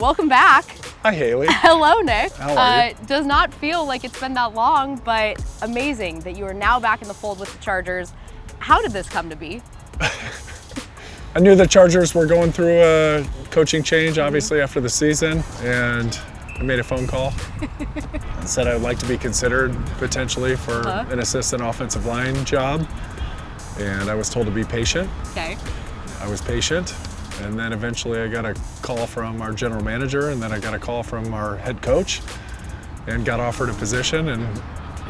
Welcome back. Hi, Haley. Hello, Nick. How are you? Does not feel like it's been that long, but amazing that you are now back in the fold with the Chargers. How did this come to be? I knew the Chargers were going through a coaching change, obviously, after the season, and I made a phone call and said I'd like to be considered potentially for an assistant offensive line job. And I was told to be patient. Okay. I was patient. And then eventually I got a call from our general manager, and then I got a call from our head coach and got offered a position, and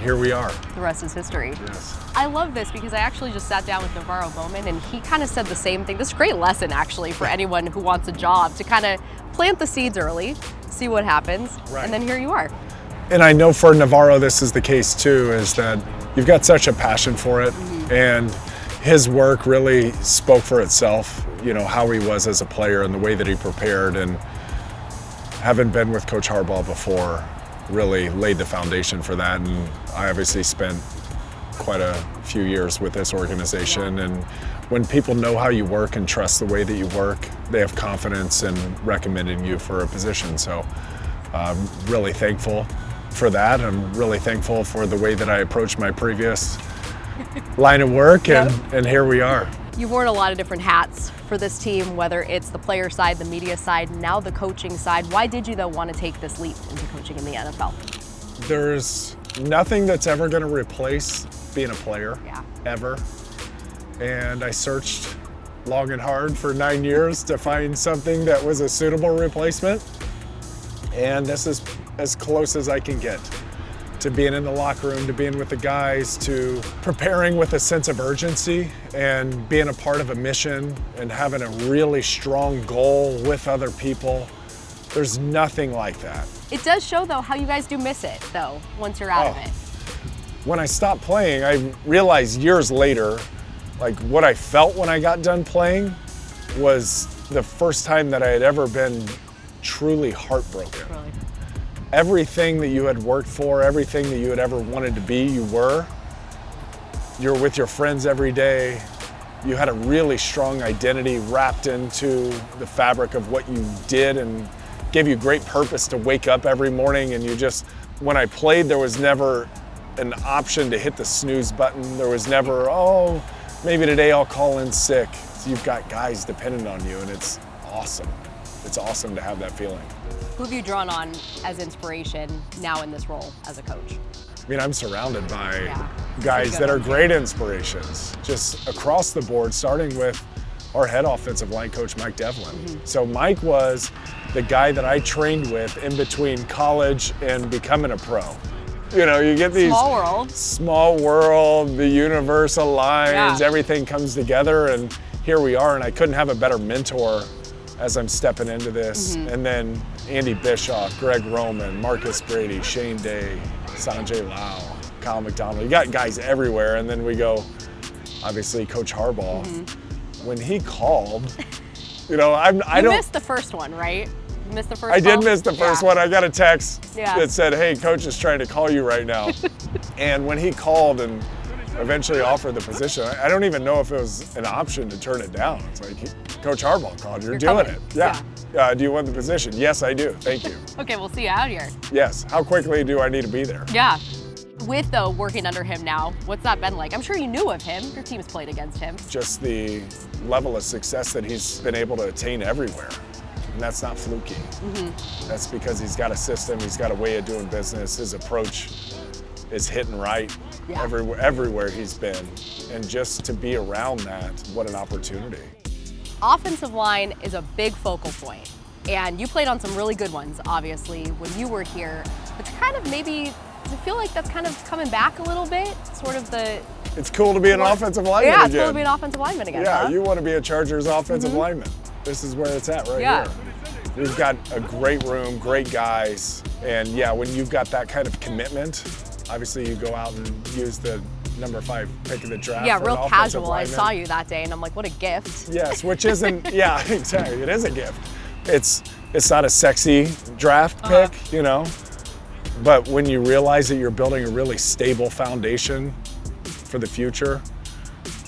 here we are. The rest is history. Yes. I love this because I actually just sat down with Navarro Bowman, and he kind of said the same thing. This is a great lesson, actually, for anyone who wants a job, to kind of plant the seeds early, see what happens, and then here you are. And I know for Navarro this is the case too, is that you've got such a passion for it, and his work really spoke for itself, you know, how he was as a player and the way that he prepared, and having been with Coach Harbaugh before really laid the foundation for that. And I obviously spent quite a few years with this organization, and when people know how you work and trust the way that you work, they have confidence in recommending you for a position. So I'm really thankful for that. I'm really thankful for the way that I approached my previous line of work, and here we are. You've worn a lot of different hats for this team, whether it's the player side, the media side, now the coaching side. Why did you, though, want to take this leap into coaching in the NFL? There's nothing that's ever going to replace being a player, ever. And I searched long and hard for 9 years to find something that was a suitable replacement. And this is as close as I can get to being in the locker room, to being with the guys, to preparing with a sense of urgency and being a part of a mission and having a really strong goal with other people. There's nothing like that. It does show, though, how you guys do miss it, though, once you're out of it. When I stopped playing, I realized years later, like, what I felt when I got done playing was the first time that I had ever been truly heartbroken. Really? Everything that you had worked for, everything that you had ever wanted to be, you were. You're with your friends every day. You had a really strong identity wrapped into the fabric of what you did and gave you great purpose to wake up every morning. And you just, when I played, there was never an option to hit the snooze button. There was never, oh, maybe today I'll call in sick. So you've got guys dependent on you, and it's awesome. It's awesome to have that feeling. Who have you drawn on as inspiration now in this role as a coach? I mean, I'm surrounded by guys that are great inspirations, just across the board, starting with our head offensive line coach, Mike Devlin. So Mike was the guy that I trained with in between college and becoming a pro. You know, you get these small world, the universe aligns, everything comes together, and here we are. And I couldn't have a better mentor as I'm stepping into this. And then Andy Bischoff, Greg Roman, Marcus Brady, Shane Day, Sanjay Lau, Kyle McDonald. You got guys everywhere. And then we go, obviously, Coach Harbaugh. When he called, you know, You missed the first one, right? You missed the first I did miss the first one. I got a text that said, hey, Coach is trying to call you right now. And when he called and eventually offered the position, I don't even know if it was an option to turn it down. It's like, Coach Harbaugh called, you're doing it. Do you want the position? Yes, I do. Thank you. Okay, we'll see you out here. Yes. How quickly do I need to be there? Yeah. With, though, working under him now, what's that been like? I'm sure you knew of him. Your team's played against him. Just the level of success that he's been able to attain everywhere. And that's not fluky. That's because he's got a system, he's got a way of doing business. His approach is hitting right everywhere he's been. And just to be around that, what an opportunity. Offensive line is a big focal point, and you played on some really good ones, obviously, when you were here. But kind of maybe, does it feel like that's kind of coming back a little bit? Sort of the... It's cool to be an offensive lineman again. Yeah, it's cool to be an offensive lineman again. Yeah, you want to be a Chargers offensive lineman. This is where it's at right here. We've got a great room, great guys, and when you've got that kind of commitment, obviously you go out and use the number 5 pick of the draft. Yeah, real casual. I saw you that day, and I'm like, what a gift. Yes, which isn't, exactly. It is a gift. It's not a sexy draft pick, you know, but when you realize that you're building a really stable foundation for the future,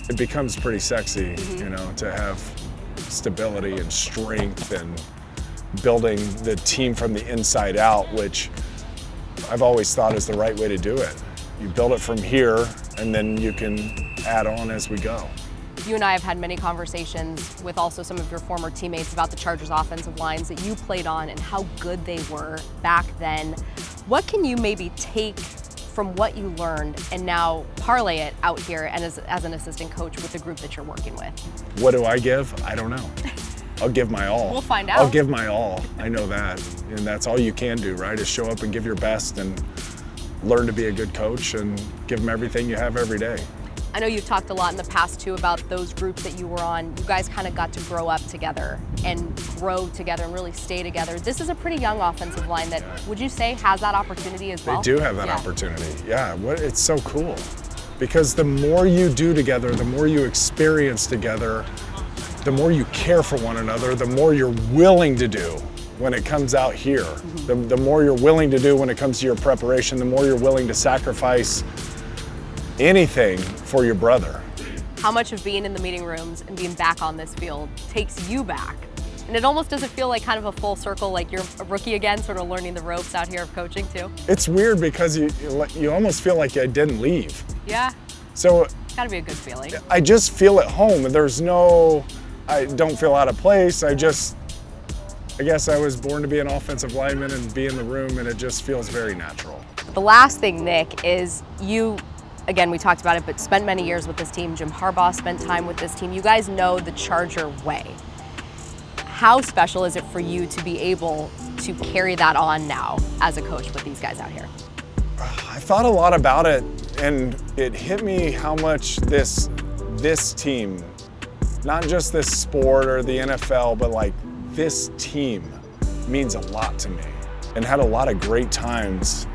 it becomes pretty sexy, you know, to have stability and strength and building the team from the inside out, which I've always thought is the right way to do it. You build it from here, and then you can add on as we go. You and I have had many conversations with also some of your former teammates about the Chargers offensive lines that you played on and how good they were back then. What can you maybe take from what you learned and now parlay it out here and as an assistant coach with the group that you're working with? What do I give? I don't know. I'll give my all. We'll find out. I'll give my all. I know that. And that's all you can do, right? Is show up and give your best and learn to be a good coach and give them everything you have every day. I know you've talked a lot in the past too about those groups that you were on. You guys kind of got to grow up together and grow together and really stay together. This is a pretty young offensive line that, would you say, has that opportunity as well? They do have that opportunity. Yeah, it's so cool. Because the more you do together, the more you experience together, the more you care for one another, the more you're willing to do when it comes out here. The more you're willing to do when it comes to your preparation, the more you're willing to sacrifice anything for your brother. How much of being in the meeting rooms and being back on this field takes you back? And it almost doesn't feel like kind of a full circle, like you're a rookie again, sort of learning the ropes out here of coaching too? It's weird because you almost feel like I didn't leave. Yeah. So it's gotta be a good feeling. I just feel at home. I don't feel out of place. I guess I was born to be an offensive lineman and be in the room, and it just feels very natural. The last thing, Nick, is you, again, we talked about it, but spent many years with this team. Jim Harbaugh spent time with this team. You guys know the Charger way. How special is it for you to be able to carry that on now as a coach with these guys out here? I thought a lot about it, and it hit me how much this team, not just this sport or the NFL, but like this team means a lot to me, and had a lot of great times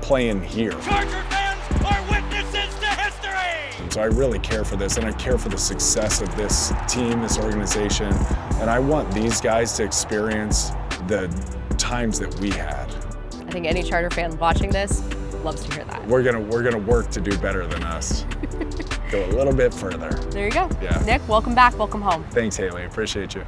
playing here. Charger fans are witnesses to history! So I really care for this, and I care for the success of this team, this organization, and I want these guys to experience the times that we had. I think any Charger fan watching this loves to hear that. We're gonna work to do better than us. Go a little bit further. There you go. Yeah. Nick, welcome back, welcome home. Thanks, Hayley. Appreciate you.